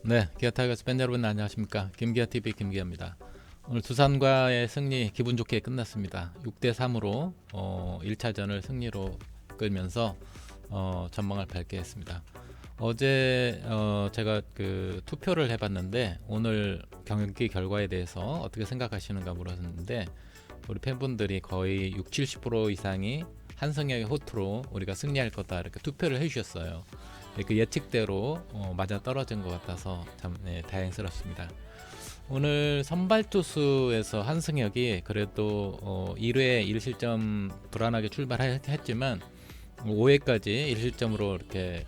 네, 기아 타이거스 팬 여러분 안녕하십니까? 김기아 TV 김기아입니다. 오늘 두산과의 승리 기분 좋게 끝났습니다. 6대 3으로 1차전을 승리로 끌면서 전망을 밝게 했습니다. 어제 제가 그 투표를 해봤는데 오늘 경기 결과에 대해서 어떻게 생각하시는가 물었는데 우리 팬분들이 거의 60-70% 이상이 한승혁의 호투로 우리가 승리할 거다 이렇게 투표를 해주셨어요. 그 예측대로 맞아 떨어진 것 같아서 참 다행스럽습니다. 오늘 선발 투수에서 한승혁이 그래도 1회 1실점 불안하게 출발했지만 5회까지 1실점으로 이렇게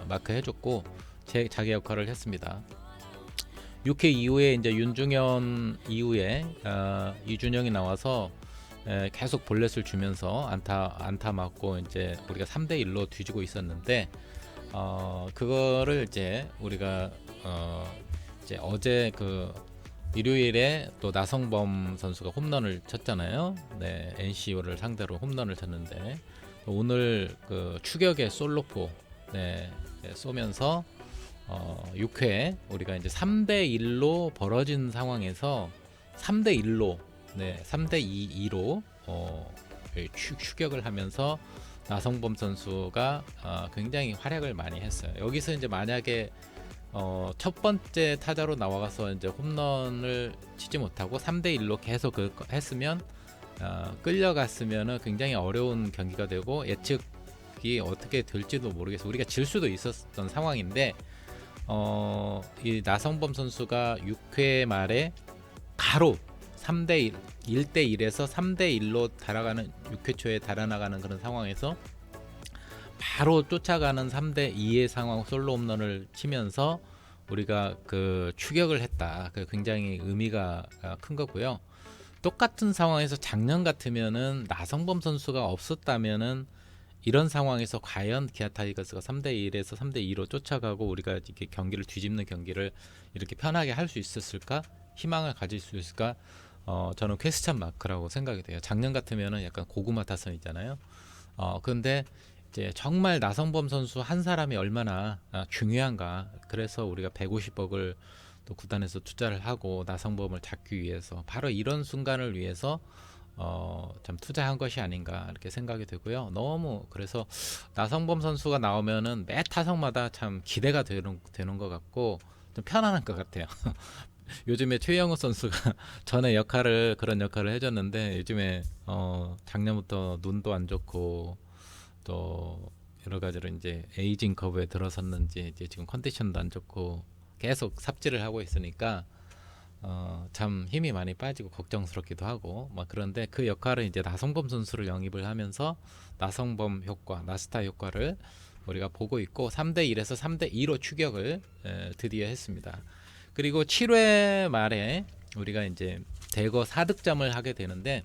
마크해줬고 자기 역할을 했습니다. 6회 이후에 이제 윤중현 이후에 이준영이 나와서 계속 볼넷을 주면서 안타 맞고 이제 우리가 3대 1로 뒤지고 있었는데 그거를 이제 우리가 이제 어제 그 일요일에 또 나성범 선수가 홈런을 쳤잖아요. 네, NC를 상대로 홈런을 쳤는데 오늘 그 추격의 솔로포 쏘면서 6회 우리가 이제 3대 1로 벌어진 상황에서 3대 1로 3대 2로 추격을 하면서 나성범 선수가 굉장히 활약을 많이 했어요. 여기서 이제 만약에 첫 번째 타자로 나와서 이제 홈런을 치지 못하고 3대 1로 계속 했으면 끌려갔으면은 굉장히 어려운 경기가 되고 예측이 어떻게 될지도 모르겠어요. 우리가 질 수도 있었던 상황인데 이 나성범 선수가 6회 말에 바로 3대 1대 1에서 3대 1로 달아가는 6회 초에 달아나가는 그런 상황에서 바로 쫓아가는 3대 2의 상황 솔로 홈런을 치면서 우리가 그 추격을 했다. 그 굉장히 의미가 큰 거고요. 똑같은 상황에서 작년 같으면은 나성범 선수가 없었다면은 이런 상황에서 과연 기아 타이거스가 3대 1에서 3대 2로 쫓아가고 우리가 이렇게 경기를 뒤집는 경기를 이렇게 편하게 할 수 있었을까? 희망을 가질 수 있을까? 저는 퀘스천 마크라고 생각이 돼요. 작년 같으면은 약간 고구마 타선이잖아요. 근데 이제 정말 나성범 선수 한 사람이 얼마나 중요한가. 그래서 우리가 150억을 또 구단에서 투자를 하고 나성범을 잡기 위해서 바로 이런 순간을 위해서 참 투자한 것이 아닌가 이렇게 생각이 되고요. 너무 그래서 나성범 선수가 나오면은 매 타석마다 참 기대가 되는 것 같고 좀 편안한 것 같아요. 요즘에 최영우 선수가 전에 그런 역할을 해줬는데 요즘에 작년부터 눈도 안 좋고 또 여러 가지로 이제 에이징 커브에 들어섰는지 이제 지금 컨디션도 안 좋고 계속 삽질을 하고 있으니까 참 힘이 많이 빠지고 걱정스럽기도 하고 막 그런데 그 역할은 이제 나성범 선수를 영입을 하면서 나성범 효과, 나스타 효과를 우리가 보고 있고 3대 1에서 3대 2로 추격을 드디어 했습니다. 그리고 7회 말에 우리가 이제 대거 4득점을 하게 되는데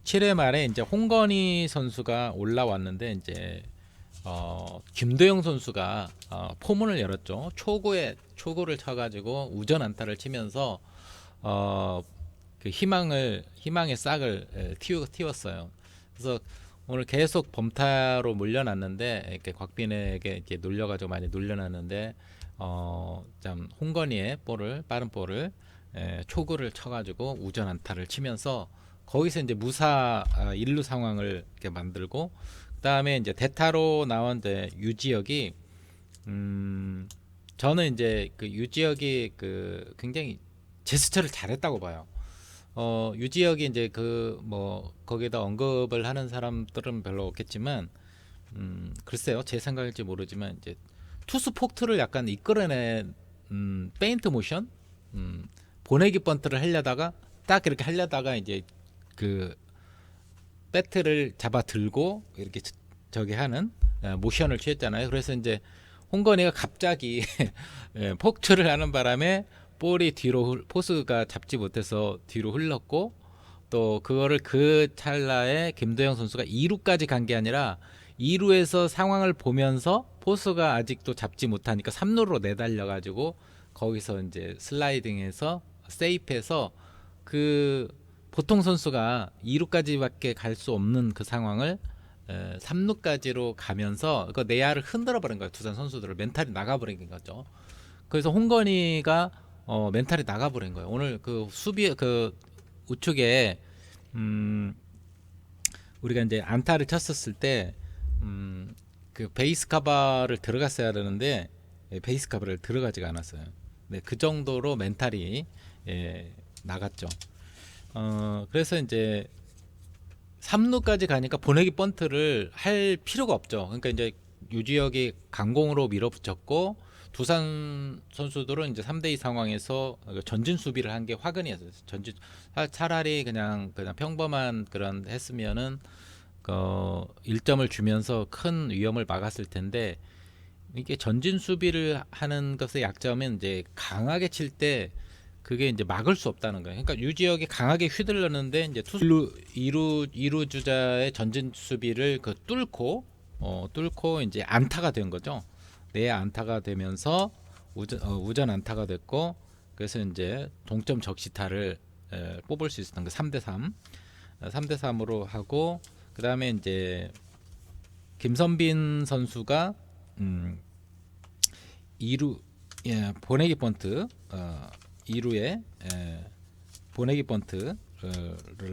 7회 말에 이제 홍건희 선수가 올라왔는데 이제 김도영 선수가 포문을 열었죠. 초구를 쳐가지고 우전 안타를 치면서 그 희망의 싹을 틔웠어요. 그래서 오늘 계속 범타로 물려놨는데 이렇게 곽빈에게 이렇게 놀려가지고 많이 놀려놨는데 참 홍건희의 빠른 볼을 초구를 쳐가지고 우전 안타를 치면서 거기서 이제 무사 1루 상황을 이렇게 만들고 그다음에 이제 대타로 나온 이제 유지혁이 저는 이제 그 유지혁이 그 굉장히 제스처를 잘했다고 봐요. 유지혁이 이제 그 뭐 거기다 언급을 하는 사람들은 별로 없겠지만 글쎄요 제 생각일지 모르지만 이제 투수 폭투를 약간 이끌어낸 페인트 모션 보내기 번트를 하려다가 딱 이렇게 하려다가 이제 그 배트를 잡아 들고 이렇게 저기 하는 모션을 취했잖아요. 그래서 이제 홍건희가 갑자기 폭투를 하는 바람에 볼이 뒤로 포수가 잡지 못해서 뒤로 흘렀고 또 그거를 그 찰나에 김도영 선수가 2루까지 간 게 아니라 2루에서 상황을 보면서 포수가 아직도 잡지 못하니까 3루로 내달려 가지고 거기서 이제 슬라이딩해서 세이프해서 그 보통 선수가 2루까지밖에 갈 수 없는 그 상황을 3루까지로 가면서 그 내야를 흔들어 버린 거예요. 두산 선수들을 멘탈이 나가 버린 거죠. 그래서 홍건희가 멘탈이 나가버린 거예요. 오늘 그 수비 그 우측에 우리가 이제 안타를 쳤었을 때 그 베이스 카바를 들어갔어야 되는데 베이스 카바를 들어가지가 않았어요. 네, 그 정도로 멘탈이 나갔죠. 그래서 이제 3루까지 가니까 보내기 번트를 할 필요가 없죠. 그러니까 이제 유지혁이 강공으로 밀어붙였고 두산 선수들은 이제 3대2 상황에서 전진 수비를 한 게 화근이었어요. 전진 차라리 그냥 평범한 그런 했으면은 1점을 주면서 큰 위험을 막았을 텐데 이게 전진 수비를 하는 것의 약점은 이제 강하게 칠 때 그게 이제 막을 수 없다는 거예요. 그러니까 유지혁이 강하게 휘둘렀는데 이제 이루 주자의 전진 수비를 뚫고 이제 안타가 된 거죠. 내 안타가 되면서 우전 안타가 됐고 그래서 이제 동점 적시타를 뽑을 수 있었던 거 3대3 3대3으로 하고 그다음에 이제 김선빈 선수가 2루 보내기 번트 2루에 보내기 번트를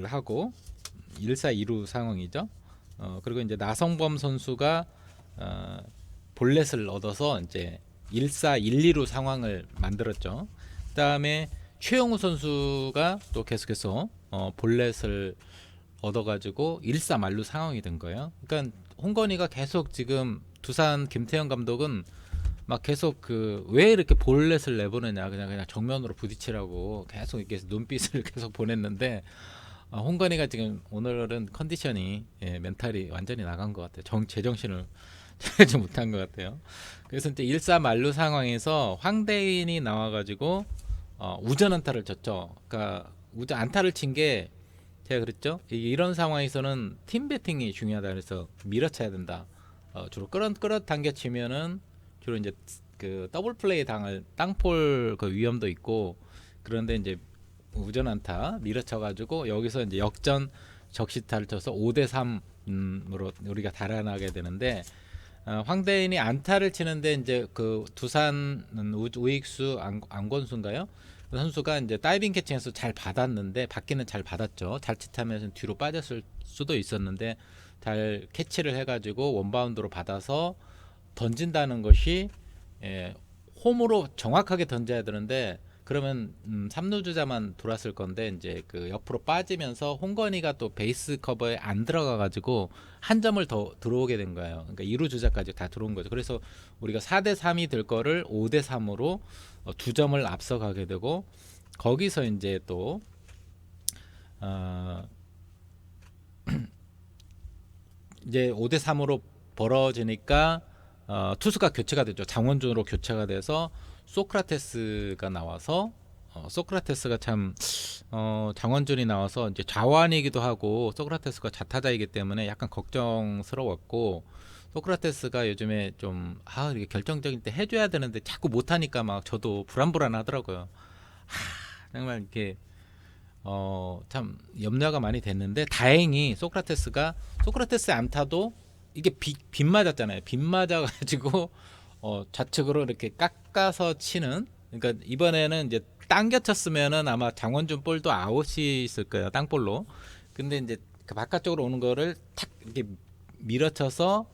하고 1사 2루 상황이죠. 그리고 이제 나성범 선수가 볼넷을 얻어서 이제 1사 1, 2루 상황을 만들었죠. 그다음에 최영우 선수가 또 계속해서 볼넷을 얻어가지고 1사 만루 상황이 된 거예요. 그러니까 홍건희가 계속 지금 두산 김태형 감독은 막 계속 그 왜 이렇게 볼넷을 내보내냐 그냥 정면으로 부딪히라고 계속 이렇게 눈빛을 계속 보냈는데 홍건희가 지금 오늘은 컨디션이 멘탈이 완전히 나간 것 같아요. 제정신을 차리지 못한 것 같아요. 그래서 이제 1사 만루 상황에서 황대인이 나와가지고 우전 안타를 쳤죠. 그러니까 우전 안타를 친 게 제가 그랬죠. 이런 상황에서는 팀 배팅이 중요하다 그래서 밀어쳐야 된다. 주로 끌어당겨 치면은 주로 이제 그 더블 플레이 당할 땅볼 그 위험도 있고 그런데 이제 우전 안타 밀어쳐가지고 여기서 이제 역전 적시타를 쳐서 5대3으로 우리가 달아나게 되는데 황대인이 안타를 치는데 이제 그 두산 우익수 안권수인가요? 그 선수가 이제 다이빙 캐칭에서 잘 받았는데 받기는 잘 받았죠. 자칫하면 뒤로 빠졌을 수도 있었는데 잘 캐치를 해가지고 원바운드로 받아서 던진다는 것이 홈으로 정확하게 던져야 되는데 그러면 3루 주자만 돌았을 건데 이제 그 옆으로 빠지면서 홍건희가 또 베이스 커버에 안 들어가 가지고 한 점을 더 들어오게 된 거예요. 그러니까 2루 주자까지 다 들어온 거죠. 그래서 우리가 4대3이 될 거를 5대3으로 2점을 앞서가게 되고 거기서 이제 또 이제 5대3으로 벌어지니까 투수가 교체가 되죠. 장원준으로 교체가 돼서 소크라테스가 나와서 소크라테스가 참 장원준이 나와서 이제 좌완이기도 하고 소크라테스가 좌타자이기 때문에 약간 걱정스러웠고 소크라테스가 요즘에 좀 이렇게 결정적인 때 해줘야 되는데 자꾸 못하니까 막 저도 불안하더라고요. 정말 이렇게 참 염려가 많이 됐는데 다행히 소크라테스 안타도 이게 빗 맞았잖아요. 빗 맞아가지고 좌측으로 이렇게 깎아서 치는. 그러니까 이번에는 이제 당겨 쳤으면은 아마 장원준 볼도 아웃이 있을 거예요. 땅볼로. 근데 이제 그 바깥쪽으로 오는 거를 탁 이렇게 밀어쳐서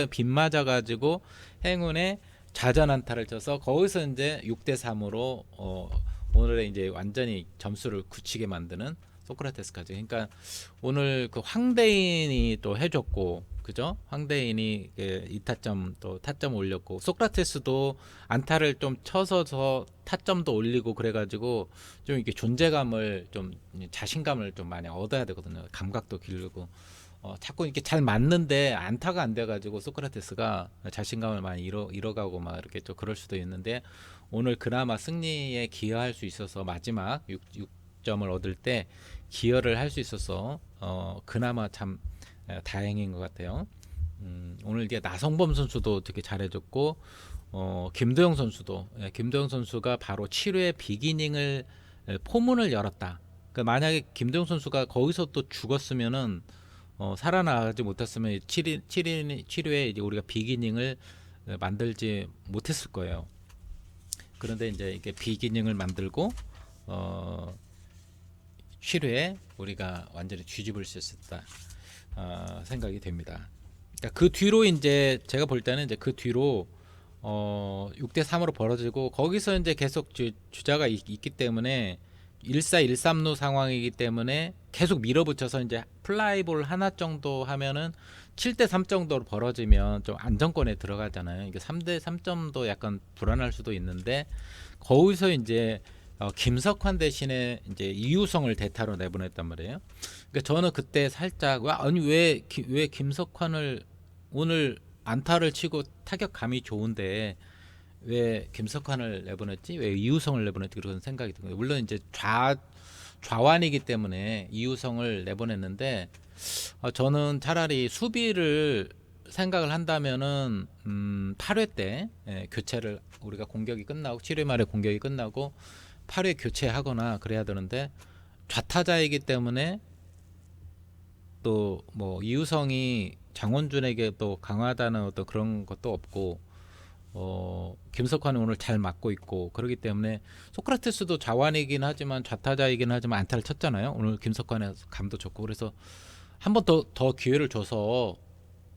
빗 맞아가지고 행운에 좌전 안타를 쳐서 거기서 이제 6대3으로 오늘의 이제 완전히 점수를 굳히게 만드는 소크라테스까지. 그러니까 오늘 그 황대인이 또 해줬고, 그죠? 황대인이 2타점 또 타점 올렸고, 소크라테스도 안타를 좀 쳐서 타점도 올리고 그래가지고 좀 이렇게 존재감을 좀 자신감을 좀 많이 얻어야 되거든요. 감각도 기르고. 자꾸 이렇게 잘 맞는데 안타가 안 돼가지고 소크라테스가 자신감을 많이 잃어가고 막 이렇게 좀 그럴 수도 있는데 오늘 그나마 승리에 기여할 수 있어서 마지막 6점을 얻을 때 기여를 할 수 있어서 그나마 참 다행인 것 같아요. 오늘 이게 나성범 선수도 되게 잘해줬고 김도영 선수가 바로 7회 비기닝을 포문을 열었다. 그러니까 만약에 김도영 선수가 거기서 또 죽었으면은 살아나지 못했으면 7회에 이제 우리가 비기닝을 만들지 못했을 거예요. 그런데 이제 이게 비기능을 만들고 7회에 우리가 완전히 뒤집을 수 있었다 생각이 됩니다. 그러니까 그 뒤로 이제 제가 볼 때는 이제 그 뒤로 6대 3으로 벌어지고 거기서 이제 계속 주자가 있기 때문에 1-4-1-3루 상황이기 때문에 계속 밀어붙여서 이제 플라이볼 하나 정도 하면은 7대 3 정도로 벌어지면 좀 안정권에 들어가잖아요. 이게 3대 3점도 약간 불안할 수도 있는데 거기서 이제 김석환 대신에 이제 이유성을 대타로 내보냈단 말이에요. 그러니까 저는 그때 살짝 아니 왜 김석환을 오늘 안타를 치고 타격감이 좋은데 왜 김석환을 내보냈지? 왜 이우성을 내보냈지? 그런 생각이 든 거예요. 물론 이제 좌완이기 때문에 이우성을 내보냈는데 저는 차라리 수비를 생각을 한다면은 8회 때 교체를 우리가 공격이 끝나고 7회 말에 공격이 끝나고 8회 교체하거나 그래야 되는데 좌타자이기 때문에 또 뭐 이우성이 장원준에게 또 강하다는 어떤 그런 것도 없고 김석환은 오늘 잘 맞고 있고 그렇기 때문에 소크라테스도 좌완이긴 하지만 좌타자이긴 하지만 안타를 쳤잖아요. 오늘 김석환의 감도 좋고 그래서 한 번 더 기회를 줘서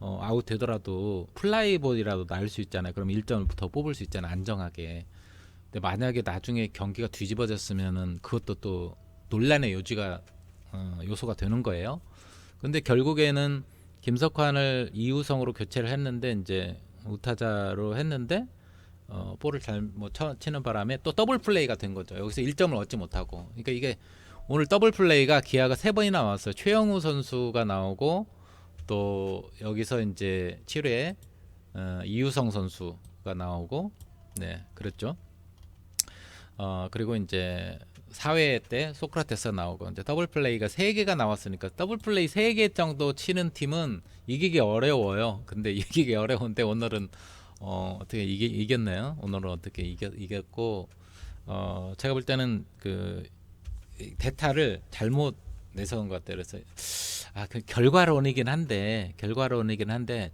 아웃 되더라도 플라이볼이라도 날 수 있잖아요. 그럼 1점을 더 뽑을 수 있잖아요. 안정하게. 근데 만약에 나중에 경기가 뒤집어졌으면은 그것도 또 논란의 요소가 되는 거예요. 근데 결국에는 김석환을 이우성으로 교체를 했는데 이제 우타자로 했는데 볼을 잘못 치는 바람에 또 더블 플레이가 된 거죠. 여기서 1점을 얻지 못하고. 그러니까 이게 오늘 더블 플레이가 기아가 3번이나 나왔어요. 최영우 선수가 나오고 또 여기서 이제 7회 이우성 선수가 나오고 네, 그랬죠. 그리고 이제 4회 때 소크라테스가 나오고 이제 더블 플레이가 3개가 나왔으니까 더블 플레이 3개 정도 치는 팀은 이기기 어려워요. 근데 이기기 어려운데 오늘은 어떻게 이겼나요? 오늘은 어떻게 이겼고 제가 볼 때는 그 대타를 잘못 내세운 것 같아요. 그래서 그 결과론이긴 한데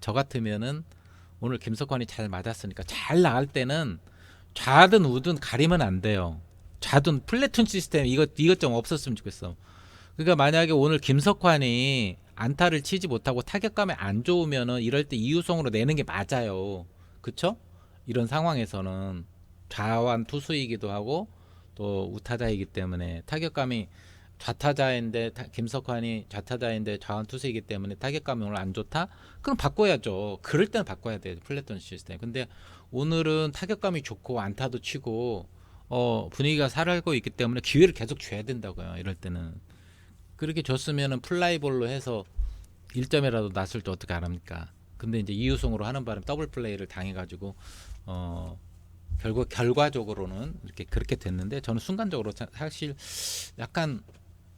저 같으면은 오늘 김석환이 잘 맞았으니까 잘 나갈 때는 좌든 우든 가리면 안 돼요. 좌든 플래툰 시스템 이것 좀 없었으면 좋겠어. 그러니까 만약에 오늘 김석환이 안타를 치지 못하고 타격감이 안 좋으면은 이럴 때 이유성으로 내는 게 맞아요. 그쵸? 이런 상황에서는 좌완 투수이기도 하고 또 우타자이기 때문에 타격감이 좌타자인데 김석환이 좌타자인데 좌완 투수이기 때문에 타격감이 오늘 안 좋다? 그럼 바꿔야죠. 그럴 때는 바꿔야 돼요. 플래툰 시스템. 근데 오늘은 타격감이 좋고 안타도 치고 분위기가 살아가고 있기 때문에 기회를 계속 줘야 된다고요. 이럴 때는 그렇게 줬으면은 플라이볼로 해서 1점이라도 났을 때 어떻게 안 합니까? 근데 이제 이유성으로 하는 바람에 더블 플레이를 당해가지고 결과적으로는 이렇게 그렇게 됐는데 저는 순간적으로 사실 약간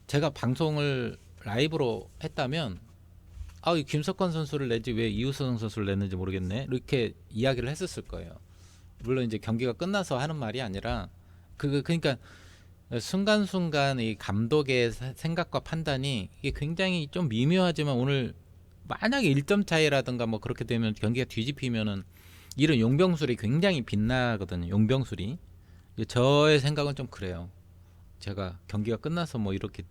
제가 방송을 라이브로 했다면 이 김석환 선수를 내지 왜 이우성 선수를 냈는지 모르겠네 이렇게 이야기를 했었을 거예요. 물론 이제 경기가 끝나서 하는 말이 아니라 그러니까 순간순간 이 감독의 생각과 판단이 이게 굉장히 좀 미묘하지만 오늘 만약에 1점 차이라든가 뭐 그렇게 되면 경기가 뒤집히면은 이런 용병술이 굉장히 빛나거든요. 용병술이 저의 생각은 좀 그래요. 제가 경기가 끝나서 뭐 이렇기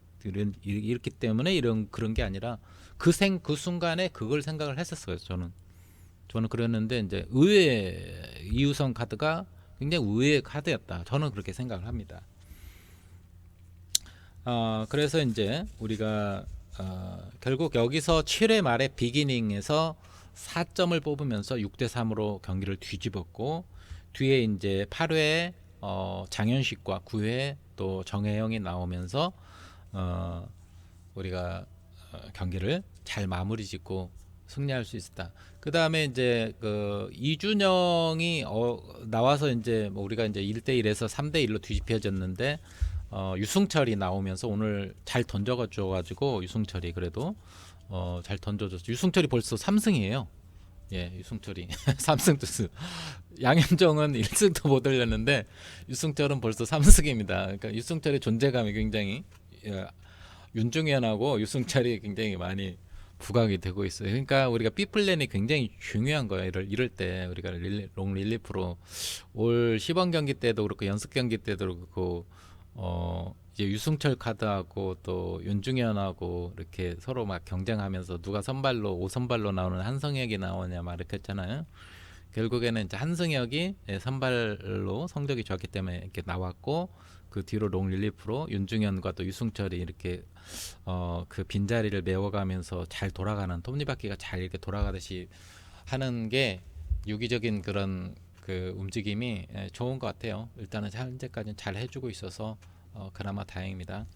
때문에 그런 게 아니라 그 순간에 그걸 생각을 했었어요. 저는 그랬는데 이제 의외의 이우성 카드가 굉장히 의외의 카드였다. 저는 그렇게 생각을 합니다. 그래서 이제 우리가 결국 여기서 7회 말에 비기닝에서 4점을 뽑으면서 6대 3으로 경기를 뒤집었고 뒤에 이제 8회 장현식과 9회 또 정혜영이 나오면서 우리가 경기를 잘 마무리 짓고 승리할 수 있었다. 그 다음에 이제 그 이준영이 나와서 이제 뭐 우리가 이제 1대1에서 3대1로 뒤집혀졌는데 유승철이 나오면서 오늘 잘 던져가지고 유승철이 그래도 잘 던져줬어. 유승철이 벌써 3승이에요. 예, 유승철이 3승 투수. 양현종은 1승도 못 올렸는데 유승철은 벌써 3승입니다. 그러니까 유승철의 존재감이 굉장히 윤중현하고 유승철이 굉장히 많이 부각이 되고 있어요. 그러니까 우리가 B 플랜이 굉장히 중요한 거예요. 이럴 때 우리가 롱 릴리프로 올 시범 경기 때도 그렇고 연습 경기 때도 그렇고 이제 유승철 카드하고 또 윤중현하고 이렇게 서로 막 경쟁하면서 누가 선발로 5선발로 나오는 한성혁이 나오냐 막 이렇게 했잖아요. 결국에는 이제 한승혁이 선발로 성적이 좋았기 때문에 이렇게 나왔고 그 뒤로 롱 릴리프로 윤중현과 또 유승철이 이렇게 그 빈자리를 메워가면서 잘 돌아가는 톱니바퀴가 잘 이렇게 돌아가듯이 하는 게 유기적인 그런 그 움직임이 좋은 것 같아요. 일단은 현재까지는 잘 해주고 있어서 그나마 다행입니다.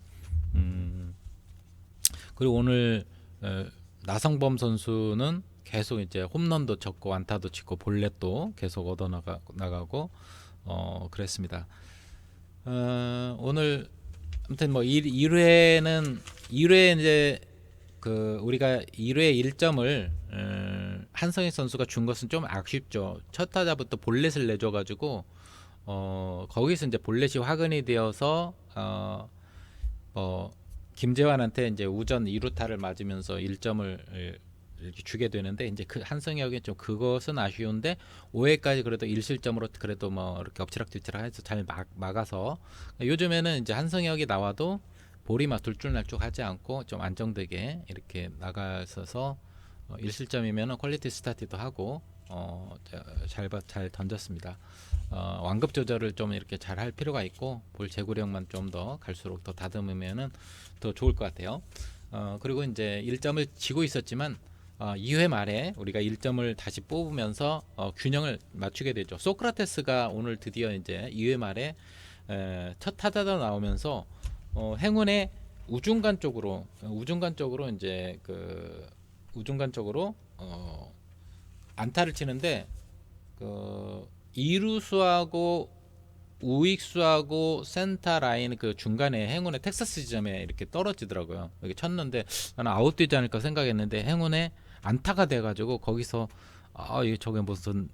그리고 오늘 나성범 선수는 계속 이제 홈런도 쳤고 안타도 치고 볼넷도 계속 얻어 나가고 그랬습니다. 오늘 아무튼 뭐 1회는 2회 이제 그 우리가 1회 1점을 한성희 선수가 준 것은 좀 아쉽죠. 첫 타자부터 볼넷을 내줘 가지고 거기서 이제 볼넷이 화근이 되어서 김재환한테 이제 우전 2루타를 맞으면서 1점을 이렇게 주게 되는데 이제 그 한성혁이 좀 그것은 아쉬운데 5회까지 그래도 1실점으로 그래도 뭐 이렇게 엎치락뒤치락 해서 잘 막아서 요즘에는 이제 한성혁이 나와도 볼이 막 둘줄날쭉 하지 않고 좀 안정되게 이렇게 나가서 1실점이면은 퀄리티 스타트도 하고 잘 던졌습니다. 완급 조절을 좀 이렇게 잘 할 필요가 있고 볼 제구력만 좀 더 갈수록 더 다듬으면은 더 좋을 것 같아요. 그리고 이제 1점을 지고 있었지만 2회 말에 우리가 1점을 다시 뽑으면서 균형을 맞추게 되죠. 소크라테스가 오늘 드디어 이제 2회 말에 첫 타자로 나오면서 행운의 우중간 쪽으로 이제 그 우중간 쪽으로 안타를 치는데 그 이루수하고 우익수하고 센터 라인 그 중간에 행운의 텍사스 지점에 이렇게 떨어지더라고요. 여기 쳤는데 나는 아웃되지 않을까 생각했는데 행운의 안타가 돼가지고 거기서 이게 저게 무슨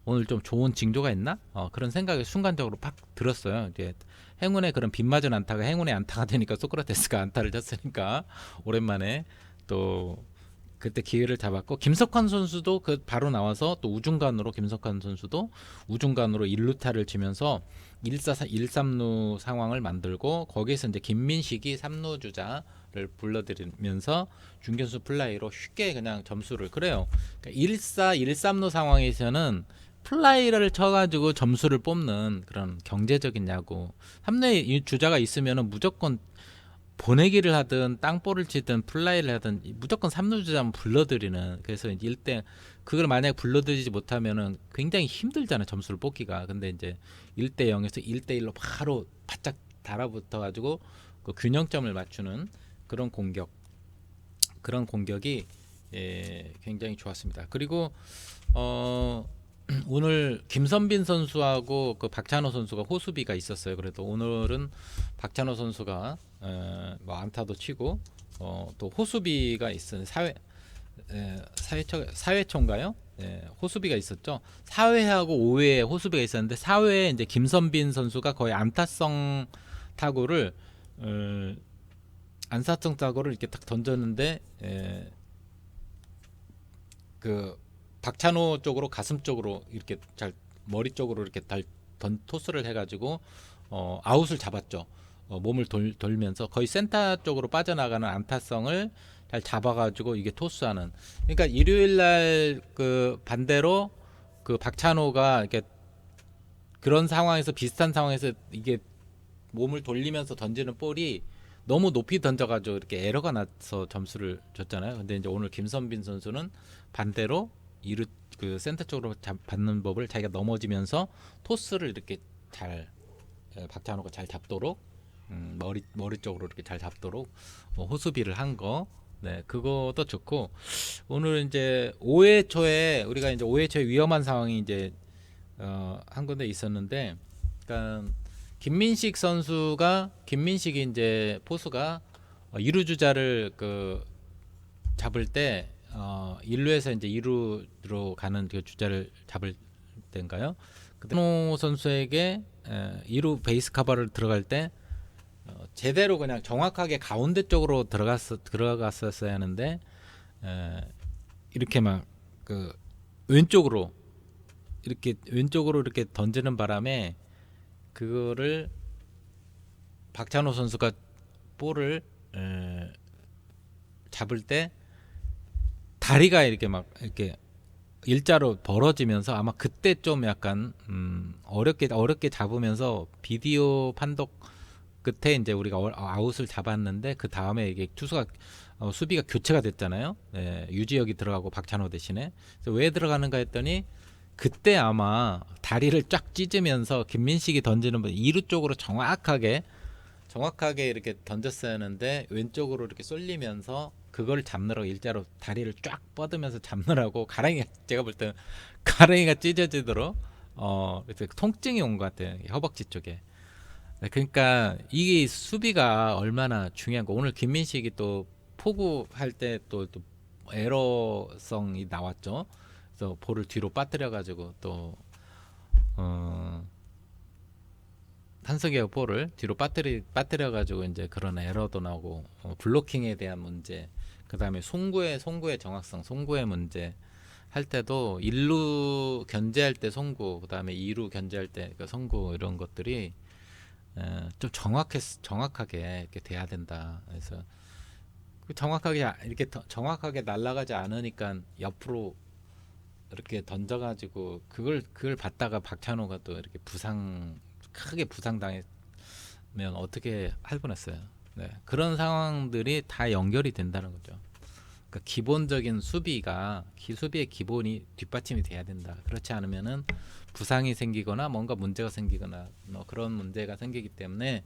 오늘 좀 좋은 징조가 있나? 그런 생각이 순간적으로 팍 들었어요. 이제 행운의 그런 빗맞은 안타가 행운의 안타가 되니까 소크라테스가 안타를 쳤으니까 오랜만에 또 그때 기회를 잡았고 김석환 선수도 그 바로 나와서 또 우중간으로 김석환 선수도 우중간으로 1루타를 치면서 1-3루 상황을 만들고 거기에서 이제 김민식이 3루 주자를 불러들이면서 중견수 플라이로 쉽게 그냥 점수를 그래요. 그러니까 1-3루 상황에서는 플라이를 쳐가지고 점수를 뽑는 그런 경제적인 야구. 3루에 주자가 있으면은 무조건 보내기를 하든 땅볼을 치든 플라이를 하든 무조건 3루 주자만 불러들이는 그래서 이제 1대 그걸 만약에 불러들이지 못하면은 굉장히 힘들잖아요 점수를 뽑기가. 근데 이제 1대 0에서 1대 1로 바로 바짝 달아붙어 가지고 그 균형점을 맞추는 그런 공격이 굉장히 좋았습니다. 그리고 오늘 김선빈 선수하고 그 박찬호 선수가 호수비가 있었어요. 그래도 오늘은 박찬호 선수가 뭐 안타도 치고 또 호수비가 있은 사회초인가요? 호수비가 있었죠. 4회하고 5회에 호수비가 있었는데 4회에 이제 김선빈 선수가 거의 안타성 타구를 이렇게 딱 던졌는데 그 박찬호 쪽으로 가슴 쪽으로 이렇게 잘 머리 쪽으로 이렇게 토스를 해가지고 아웃을 잡았죠. 몸을 돌면서 거의 센터 쪽으로 빠져나가는 안타성을 잘 잡아가지고 이게 토스하는. 그러니까 일요일날 그 반대로 그 박찬호가 이렇게 그런 상황에서 비슷한 상황에서 이게 몸을 돌리면서 던지는 볼이 너무 높이 던져가지고 이렇게 에러가 나서 점수를 줬잖아요. 근데 이제 오늘 김선빈 선수는 반대로 그 센터 쪽으로 받는 법을 자기가 넘어지면서 토스를 이렇게 잘 박찬호가 잘 잡도록 머리 쪽으로 이렇게 잘 잡도록 호수비를 한 거. 네, 그것도 좋고 오늘 이제 5회 초에 우리가 이제 5회 초에 위험한 상황이 이제 한 군데 있었는데, 그러니까 김민식이 이제 포수가 2루 주자를 그 잡을 때 1루에서 이제 2루로 가는 그 주자를 잡을 때인가요? 그노 선수에게 2루 베이스 커버를 들어갈 때 제대로 그냥 정확하게 가운데 쪽으로 들어갔었어야 하는데 에, 이렇게 막 그 왼쪽으로 이렇게 던지는 바람에 그거를 박찬호 선수가 볼을 잡을 때 다리가 이렇게 막 이렇게 일자로 벌어지면서 아마 그때 좀 약간 어렵게 잡으면서 비디오 판독 끝에 이제 우리가 아웃을 잡았는데 그 다음에 이게 투수가 수비가 교체가 됐잖아요. 유지혁이 들어가고 박찬호 대신에. 그래서 왜 들어가는가 했더니 그때 아마 다리를 쫙 찢으면서 김민식이 던지는 2루 쪽으로 정확하게 이렇게 던졌어야 하는데 왼쪽으로 이렇게 쏠리면서 그걸 잡느라고 일자로 다리를 쫙 뻗으면서 잡느라고 가랑이가 제가 볼 때는 가랑이가 찢어지도록 그래서 통증이 온 것 같아요. 허벅지 쪽에. 네, 그러니까 이게 수비가 얼마나 중요한 거. 오늘 김민식이 또 포구할 때 또 에러성이 나왔죠. 그래서 볼을 뒤로 빠뜨려 가지고 또 한석이가 볼을 뒤로 빠뜨려 가지고 이제 그런 에러도 나오고 블로킹에 대한 문제, 그다음에 송구의 정확성, 송구의 문제 할 때도 1루 견제할 때 송구, 그다음에 2루 견제할 때 그 송구 이런 것들이 좀 정확하게 이렇게 돼야 된다. 그래서 정확하게 날아가지 않으니까 옆으로 이렇게 던져가지고 그걸 받다가 박찬호가 또 이렇게 크게 부상당했으면 어떻게 할 뻔했어요. 네, 그런 상황들이 다 연결이 된다는 거죠. 그러니까 기본적인 수비의 기본이 뒷받침이 돼야 된다. 그렇지 않으면은 부상이 생기거나 뭔가 문제가 생기거나 그런 문제가 생기기 때문에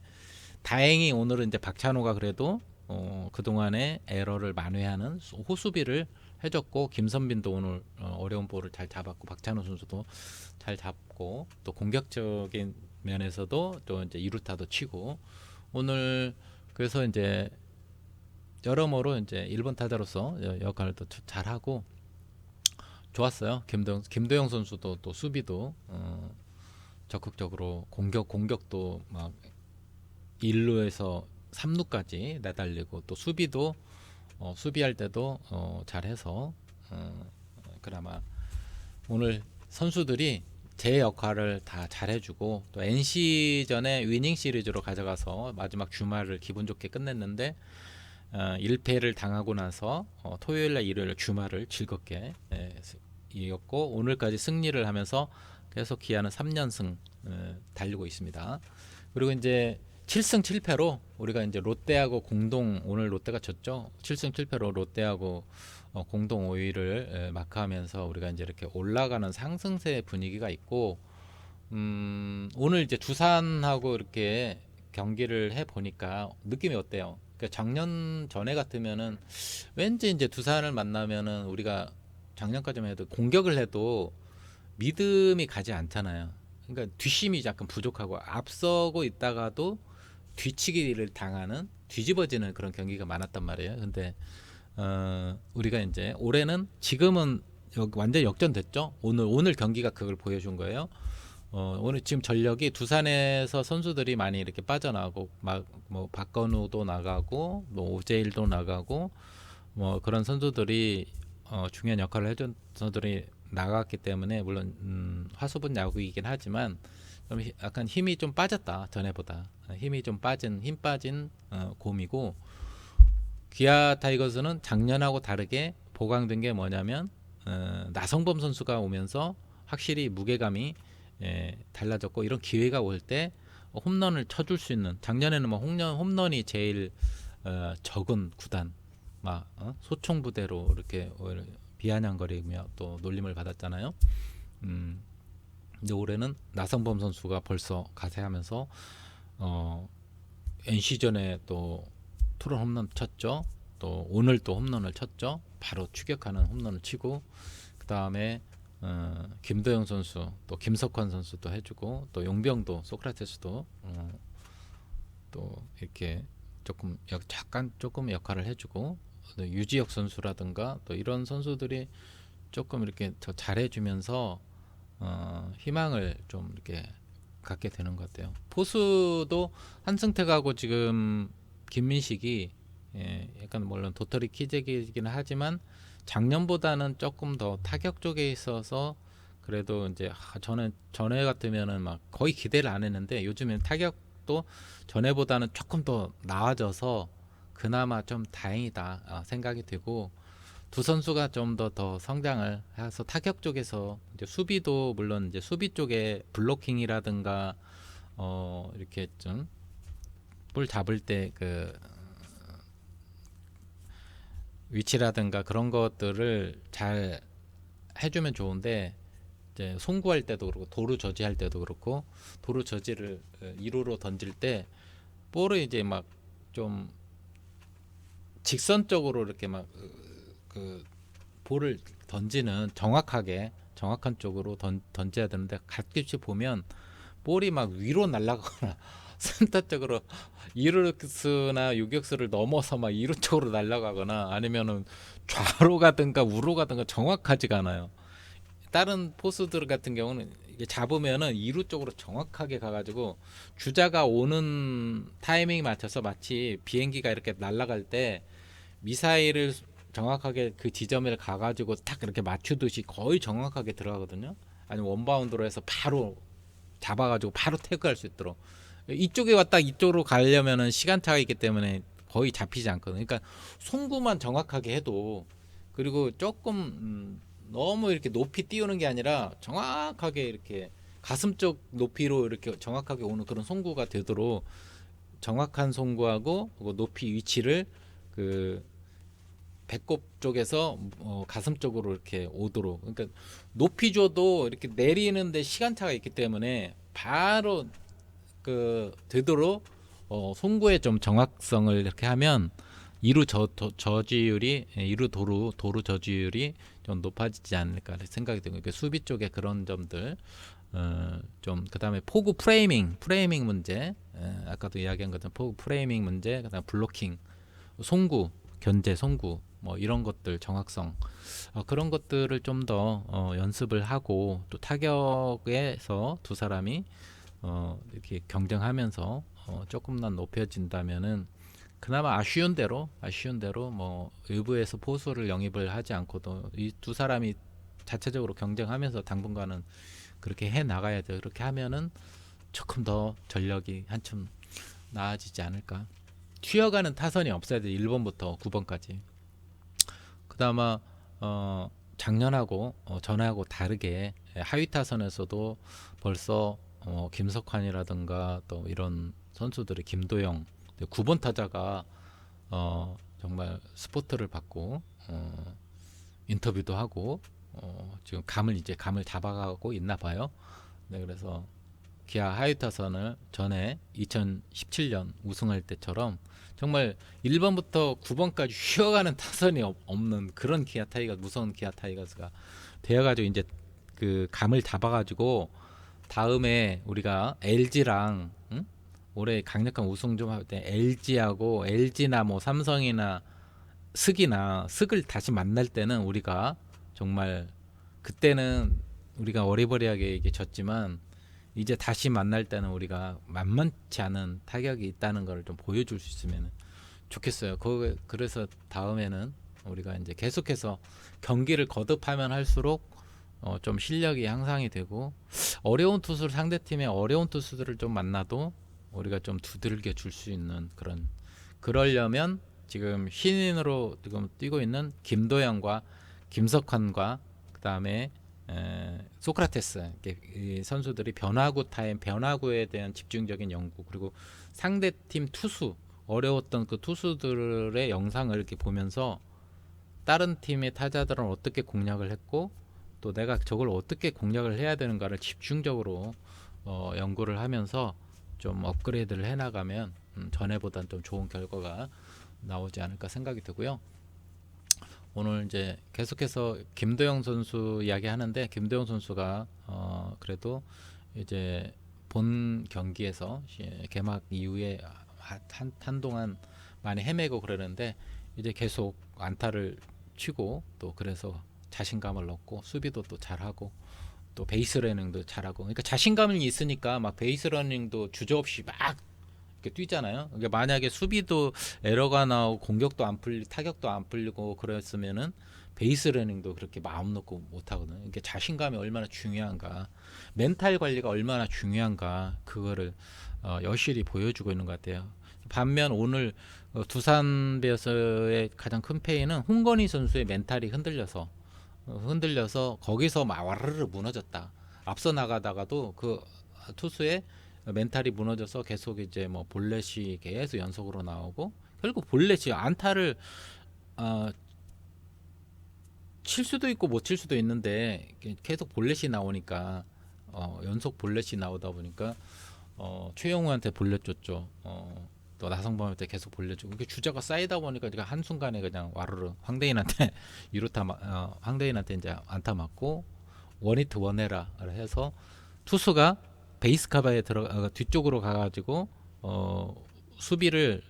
다행히 오늘은 이제 박찬호가 그래도 그동안의 에러를 만회하는 호수비를 해줬고 김선빈도 오늘 어려운 볼을 잘 잡았고 박찬호 선수도 잘 잡고 또 공격적인 면에서도 또 이제 2루타도 치고 오늘 그래서 이제 여러모로 이제 1번 타자로서 역할을 또 잘하고 좋았어요. 김도영 선수도 또 수비도 적극적으로 공격도 막 1루에서 3루까지 내달리고 또 수비도 수비할 때도 잘해서 그나마 오늘 선수들이 제 역할을 다 잘해주고 또 NC전에 위닝 시리즈로 가져가서 마지막 주말을 기분 좋게 끝냈는데 1패를 당하고 나서 토요일날 일요일 주말을 즐겁게 이겼고 오늘까지 승리를 하면서 계속 기아는 3연승 달리고 있습니다. 그리고 이제 7승 7패로 우리가 이제 롯데하고 오늘 롯데가 졌죠. 7승 7패로 롯데하고 공동 5위를 마크하면서 우리가 이제 이렇게 올라가는 상승세 분위기가 있고 오늘 이제 두산하고 이렇게 경기를 해 보니까 느낌이 어때요? 그러니까 작년 전에 같으면은 왠지 이제 두산을 만나면은 우리가 작년까지만 해도 공격을 해도 믿음이 가지 않잖아요. 그러니까 뒷심이 약간 부족하고 앞서고 있다가도 뒤치기를 당하는 뒤집어지는 그런 경기가 많았단 말이에요. 근데 우리가 이제 올해는 지금은 완전 역전됐죠. 오늘 경기가 그걸 보여준 거예요. 오늘 지금 전력이 두산에서 선수들이 많이 이렇게 빠져나가고 막 뭐 박건우도 나가고 뭐 오재일도 나가고 뭐 그런 선수들이 중요한 역할을 해준 선수들이 나갔기 때문에 물론 화수분 야구이긴 하지만 좀 약간 힘이 좀 빠졌다 전에보다 힘 빠진 곰이고 기아 타이거즈는 작년하고 다르게 보강된 게 뭐냐면 나성범 선수가 오면서 확실히 무게감이 달라졌고 이런 기회가 올 때 홈런을 쳐줄 수 있는 작년에는 뭐 홈런이 제일 적은 구단 막 소총부대로 이렇게 비아냥거리며 또 놀림을 받았잖아요. 근데 올해는 나성범 선수가 벌써 가세하면서 NC전에 또 투런 홈런 쳤죠. 또 오늘 또 홈런을 쳤죠. 바로 추격하는 홈런을 치고 그 다음에 김도영 선수 또 김석환 선수도 해주고 또 용병도 소크라테스도 또 이렇게 조금 역할을 해주고 또 유지혁 선수라든가 또 이런 선수들이 조금 이렇게 더 잘해주면서 희망을 좀 이렇게 갖게 되는 것 같아요. 포수도 한승택하고 지금 김민식이 약간 물론 도토리 키재기이긴 하지만 작년보다는 조금 더 타격 쪽에 있어서 그래도 이제 저는 전에 같으면은 막 거의 기대를 안 했는데 요즘엔 타격도 전에보다는 조금 더 나아져서 그나마 좀 다행이다 생각이 되고 두 선수가 좀 더 성장을 해서 타격 쪽에서 이제 수비도 물론 이제 수비 쪽에 블로킹이라든가 이렇게 좀 볼 잡을 때 그 위치라든가 그런 것들을 잘 해주면 좋은데 이제 송구할 때도 그렇고 도루 저지할 때도 그렇고 도루 저지를 2루로 던질 때 볼을 이제 막 좀 직선적으로 이렇게 막 그 볼을 던지는 정확한 쪽으로 던져야 되는데 가끔씩 보면 볼이 막 위로 날아가거나 센터 쪽으로 이루스나 유격수를 넘어서 막 이루 쪽으로 날아가거나 아니면은 좌로 가든가 우로 가든가 정확하지가 않아요. 다른 포수들 같은 경우는 이게 잡으면은 이루 쪽으로 정확하게 가가지고 주자가 오는 타이밍에 맞춰서 마치 비행기가 이렇게 날아갈 때 미사일을 정확하게 그 지점에 가가지고 딱 이렇게 맞추듯이 거의 정확하게 들어가거든요. 아니면 원바운드로 해서 바로 잡아가지고 바로 태그할 수 있도록 이쪽에 왔다 이쪽으로 가려면은 시간차가 있기 때문에 거의 잡히지 않거든요. 그러니까 송구만 정확하게 해도 그리고 조금 너무 이렇게 높이 띄우는 게 아니라 정확하게 이렇게 가슴 쪽 높이로 이렇게 정확하게 오는 그런 송구가 되도록 정확한 송구하고 높이 위치를 그 배꼽 쪽에서 가슴 쪽으로 이렇게 오도록 그러니까 높이 줘도 이렇게 내리는데 시간차가 있기 때문에 바로 그 되도록 송구의 좀 정확성을 이렇게 하면 이루 저지율이 이루 도루 저지율이 좀 높아지지 않을까 생각이 되고 그러니까 수비 쪽에 그런 점들 좀 그다음에 포구 프레이밍 문제 아까도 이야기한 것처럼 포구 프레이밍 문제 그다음 블로킹 송구 견제 송구 뭐 이런 것들 정확성 그런 것들을 좀 더 연습을 하고 또 타격에서 두 사람이 이렇게 경쟁하면서 조금만 높여진다면은 그나마 아쉬운 대로 뭐 일부에서 포수를 영입을 하지 않고도 이 두 사람이 자체적으로 경쟁하면서 당분간은 그렇게 해 나가야 돼. 그렇게 하면은 조금 더 전력이 한층 나아지지 않을까. 튀어가는 타선이 없어야 돼. 1번부터 9번까지. 그다음에 작년하고 전하고 다르게 하위 타선에서도 벌써 김석환이라든가 또 이런 선수들이 김도영 9번 타자가 정말 스포트를 받고 인터뷰도 하고 지금 감을 잡아가고 있나 봐요. 네, 그래서 기아 하위 타선을 전에 2017년 우승할 때처럼 정말 1번부터 9번까지 쉬어가는 타선이 없는 그런 기아 타이거 무서운 기아 타이거스가 되어가지고 이제 그 감을 잡아가지고 다음에 우리가 LG랑 올해 강력한 우승 좀 할 때 LG하고 LG나 뭐 삼성이나 슥을 다시 만날 때는 우리가 정말 그때는 우리가 어리버리하게 이게 졌지만 이제 다시 만날 때는 우리가 만만치 않은 타격이 있다는 걸 좀 보여줄 수 있으면 좋겠어요. 그래서 다음에는 우리가 이제 계속해서 경기를 거듭하면 할수록 좀 실력이 향상이 되고 어려운 투수를 상대팀의 어려운 투수들을 좀 만나도 우리가 좀 두들겨 줄 수 있는 그러려면 지금 신인으로 지금 뛰고 있는 김도영과 김석환과 그다음에 소크라테스 이 선수들이 변화구에 대한 집중적인 연구 그리고 상대팀 투수 어려웠던 그 투수들의 영상을 이렇게 보면서 다른 팀의 타자들은 어떻게 공략을 했고 또 내가 저걸 어떻게 공략을 해야 되는가를 집중적으로 연구를 하면서 좀 업그레이드를 해나가면 전에보다는 좀 좋은 결과가 나오지 않을까 생각이 되고요. 오늘 이제 계속해서 김도영 선수 이야기하는데 김도영 선수가 그래도 이제 본 경기에서 개막 이후에 한동안 많이 헤매고 그러는데 이제 계속 안타를 치고 또 그래서 자신감을 얻고 수비도 또 잘하고 또 베이스 러닝도 잘하고 그러니까 자신감이 있으니까 막 베이스 러닝도 주저없이 막 이렇게 뛰잖아요. 그러니까 만약에 수비도 에러가 나오고 공격도 안 풀리, 타격도 안 풀리고 그랬으면은 베이스 러닝도 그렇게 마음 놓고 못 하거든요. 이게 자신감이 얼마나 중요한가, 멘탈 관리가 얼마나 중요한가, 그거를 여실히 보여주고 있는 것 같아요. 반면 오늘 두산 베어스의 가장 큰 페이는 홍건희 선수의 멘탈이 흔들려서 거기서 막 와르르 무너졌다. 앞서 나가다가도 그 투수의 멘탈이 무너져서 계속 이제 뭐 볼넷이 계속 연속으로 나오고, 결국 볼넷이 안타를 어, 칠 수도 있고 못 칠 수도 있는데 계속 볼넷이 나오니까, 연속 볼넷이 나오다 보니까 최영우한테 볼넷 줬죠. 또 나성범한테 계속 볼넷 주고, 이게 주자가 쌓이다 보니까 제가 한 순간에 그냥 와르르 황대인한테 황대인한테 이제 안타 맞고 원히트 원에라를 해서 투수가 베이스 카바에 뒤쪽으로 가가지고 수비를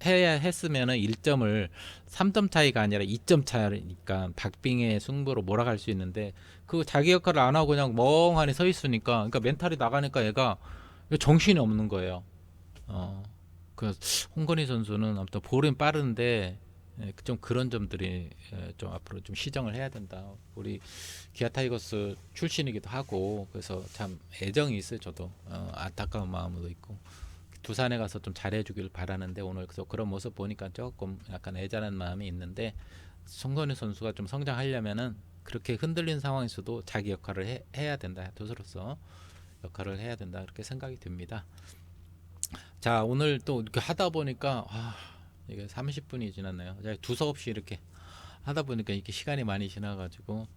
해야 했으면은 1점을 3점 차이가 아니라 2점 차이니까 박빙의 승부로 몰아갈 수 있는데, 그 자기 역할을 안 하고 그냥 멍하니 서 있으니까, 그러니까 멘탈이 나가니까 얘가 정신이 없는 거예요. 그 홍건희 선수는 아무튼 볼은 빠른데 좀 그런 점들이 좀 앞으로 좀 시정을 해야 된다. 우리 기아 타이거스 출신이기도 하고 그래서 참 애정이 있어요. 저도 안타까운 마음도 있고 두산에 가서 좀 잘해주길 바라는데, 오늘 그런 모습 보니까 조금 약간 애잔한 마음이 있는데, 송건희 선수가 좀 성장하려면은 그렇게 흔들린 상황에서도 자기 역할을 해야 된다. 투수로서 역할을 해야 된다. 그렇게 생각이 듭니다. 자, 오늘 또 이렇게 하다 보니까 이게 30분이 지났네요. 제가 두서없이 이렇게 하다 보니까 이렇게 시간이 많이 지나가지고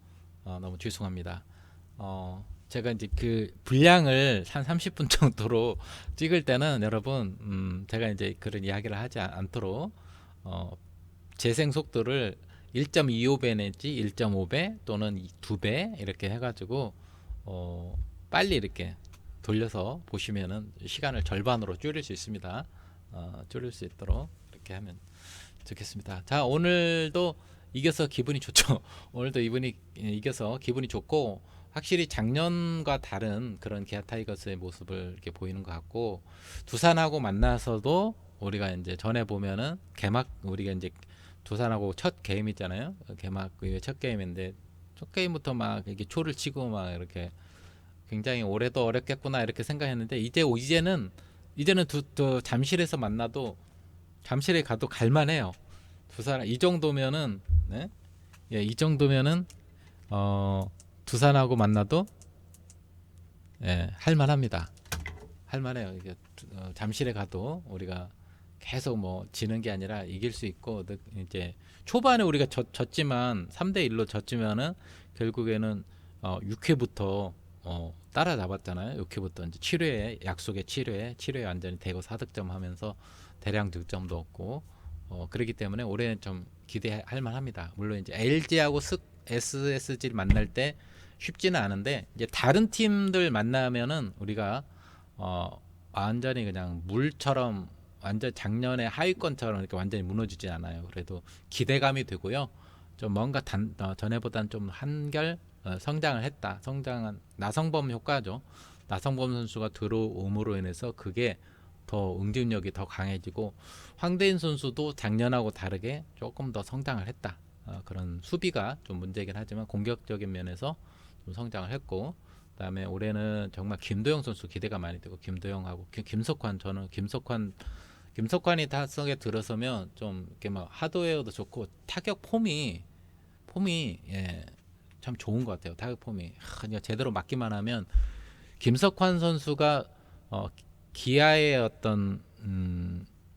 너무 죄송합니다. 제가 이제 그 분량을 한 30분 정도로 찍을 때는 여러분, 제가 이제 그런 이야기를 하지 않도록 재생 속도를 1.25배 내지 1.5배 또는 2배 이렇게 해가지고 빨리 이렇게 돌려서 보시면은 시간을 절반으로 줄일 수 있습니다. 줄일 수 있도록 이렇게 하면 좋겠습니다. 자, 오늘도 이겨서 기분이 좋죠. 오늘도 이분이 이겨서 기분이 좋고, 확실히 작년과 다른 그런 기아 타이거스의 모습을 이렇게 보이는 것 같고, 두산하고 만나서도 우리가 이제 전에 보면은 우리가 이제 두산하고 첫 게임이잖아요. 개막 이후에 첫 게임인데 첫 게임부터 막 이렇게 초를 치고 막 이렇게 굉장히 올해도 어렵겠구나 이렇게 생각했는데, 이제는 잠실에서 만나도, 잠실에 가도 갈만해요. 두산 이 정도면은, 네? 예, 이 정도면은 두산하고 만나도 할만합니다. 할만해요. 이게 잠실에 가도 우리가 계속 뭐 지는 게 아니라 이길 수 있고, 이제 초반에 우리가 졌지만 3대1로 졌지만은 결국에는 6회부터 따라잡았잖아요. 6회부터 이제 7회 약속의 7회 완전히 대거 4득점 하면서 대량 득점도 얻고, 그렇기 때문에 올해는 좀 기대할 만합니다. 물론 이제 LG하고 SSG를 만날 때 쉽지는 않은데, 이제 다른 팀들 만나면은 우리가 완전히 그냥 물처럼, 완전 작년에 하위권처럼 이렇게 완전히 무너지지 않아요. 그래도 기대감이 되고요. 좀 뭔가 전에보다는 좀 한결 성장을 했다. 성장한 나성범 효과죠. 나성범 선수가 들어옴으로 인해서 그게 더 응집력이 더 강해지고, 황대인 선수도 작년하고 다르게 조금 더 성장을 했다. 그런 수비가 좀 문제긴 하지만 공격적인 면에서 좀 성장을 했고, 그다음에 올해는 정말 김도영 선수 기대가 많이 되고, 김도영하고 김석환, 저는 김석환이 타석에 들어서면 좀 이렇게 막 하드웨어도 좋고 타격 폼이 참 좋은 것 같아요. 타격 폼이 그냥 제대로 맞기만 하면, 김석환 선수가 기아의 어떤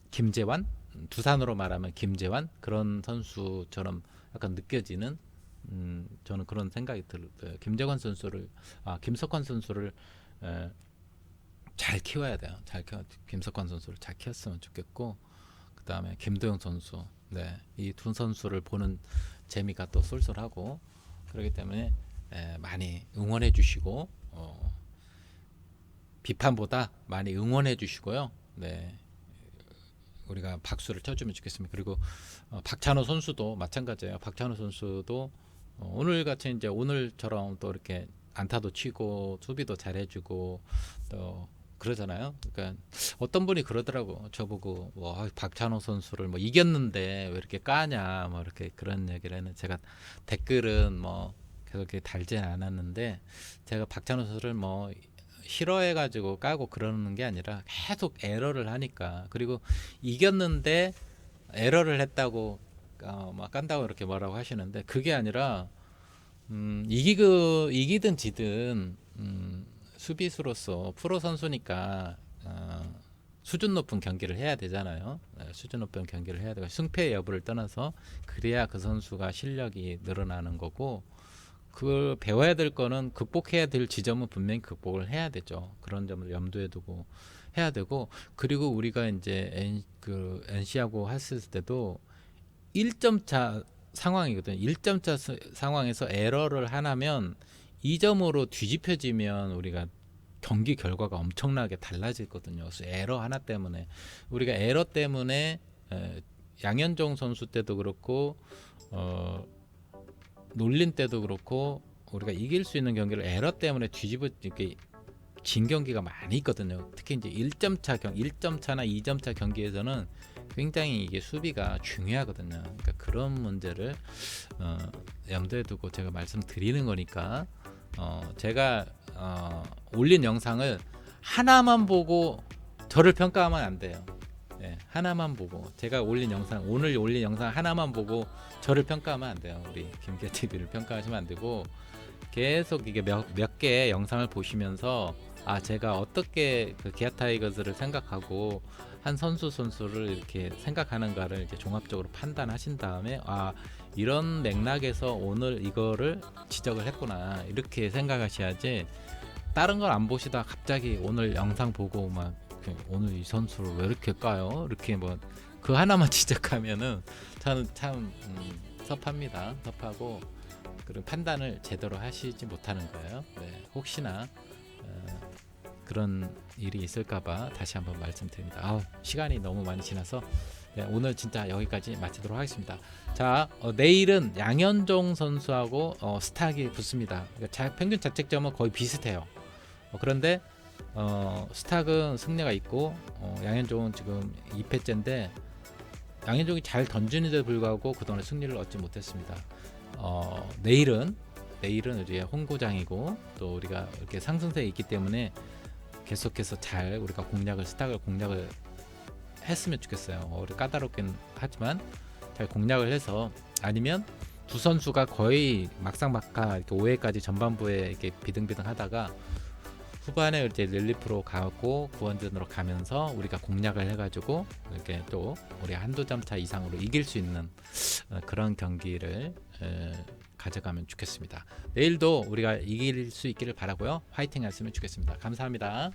김재환, 두산으로 말하면 김재환 그런 선수처럼 약간 느껴지는, 저는 그런 생각이 들어요. 김석환 선수를 잘 키워야 돼요. 김석환 선수를 잘 키웠으면 좋겠고, 그 다음에 김도영 선수, 이 두 선수를 보는 재미가 또 쏠쏠하고, 그렇기 때문에 많이 응원해 주시고, 비판보다 많이 응원해 주시고요. 우리가 박수를 쳐주면 좋겠습니다. 그리고 박찬호 선수도 마찬가지예요. 박찬호 선수도 오늘 같이 이제 오늘처럼 또 이렇게 안타도 치고 수비도 잘해주고, 또 그러잖아요. 그러니까 어떤 분이 그러더라고. 저보고 뭐 박찬호 선수를 뭐 이겼는데 왜 이렇게 까냐 뭐 이렇게 그런 얘기를 했는데 제가 댓글은 뭐 계속 이렇게 달지는 않았는데 제가 박찬호 선수를 뭐 싫어해가지고 까고 그러는 게 아니라 계속 에러를 하니까 그리고 이겼는데 에러를 했다고 막 깐다고 이렇게 뭐라고 하시는데 그게 아니라 이기든 지든 수비수로서 프로 선수니까 수준 높은 경기를 해야 되잖아요. 수준 높은 경기를 해야 되고 승패 여부를 떠나서 그래야 그 선수가 실력이 늘어나는 거고 그걸 배워야 될 거는 극복해야 될 지점은 분명히 극복을 해야 되죠. 그런 점을 염두에 두고 해야 되고 그리고 우리가 이제 NC하고 했을 때도 1점 차 상황이거든요. 1점 차 상황에서 에러를 하나면 2점으로 뒤집혀지면 우리가 경기 결과가 엄청나게 달라지거든요. 그래서 에러 하나 때문에 우리가 에러 때문에 양현종 선수 때도 그렇고 놀린 때도 그렇고 우리가 이길 수 있는 경기를 에러 때문에 뒤집어 이렇게 진 경기가 많이 있거든요. 특히 이제 1점 차나 2점 차 경기에서는 굉장히 이게 수비가 중요하거든요. 그러니까 그런 문제를 염두에 두고 제가 말씀드리는 거니까 제가 올린 영상을 하나만 보고 저를 평가하면 안 돼요. 네, 하나만 보고 제가 오늘 올린 영상 하나만 보고 저를 평가하면 안 돼요. 우리 김기아 TV를 평가하시면 안 되고 계속 이게 몇 개의 영상을 보시면서 제가 어떻게 그 기아 타이거즈를 생각하고 한 선수를 이렇게 생각하는가를 이렇게 종합적으로 판단하신 다음에 이런 맥락에서 오늘 이거를 지적을 했구나 이렇게 생각하셔야지 다른 걸 안 보시다 갑자기 오늘 영상 보고 막 오늘 이 선수를 왜 이렇게 까요? 이렇게 뭐 그 하나만 지적하면은 저는 참 섭합니다. 섭하고 그리고 판단을 제대로 하시지 못하는 거예요. 네, 혹시나 그런 일이 있을까봐 다시 한번 말씀드립니다. 시간이 너무 많이 지나서 오늘 진짜 여기까지 마치도록 하겠습니다. 자, 내일은 양현종 선수하고 스탁이 붙습니다. 그러니까 평균 자책점은 거의 비슷해요. 그런데 스탁은 승리가 있고 양현종은 지금 2패째인데 양현종이 잘 던지는데도 불구하고 그동안 승리를 얻지 못했습니다. 내일은 이제 홈구장이고 또 우리가 이렇게 상승세에 있기 때문에 계속해서 잘 우리가 스탁을 공략을 했으면 좋겠어요. 우리 까다롭긴 하지만 잘 공략을 해서 아니면 두 선수가 거의 막상막하 이렇게 5회까지 전반부에 이렇게 비등비등하다가 후반에 이제 릴리프로 가고 구원전으로 가면서 우리가 공략을 해가지고 이렇게 또 우리 한두 점 차 이상으로 이길 수 있는 그런 경기를 가져가면 좋겠습니다. 내일도 우리가 이길 수 있기를 바라고요. 화이팅 했으면 좋겠습니다. 감사합니다.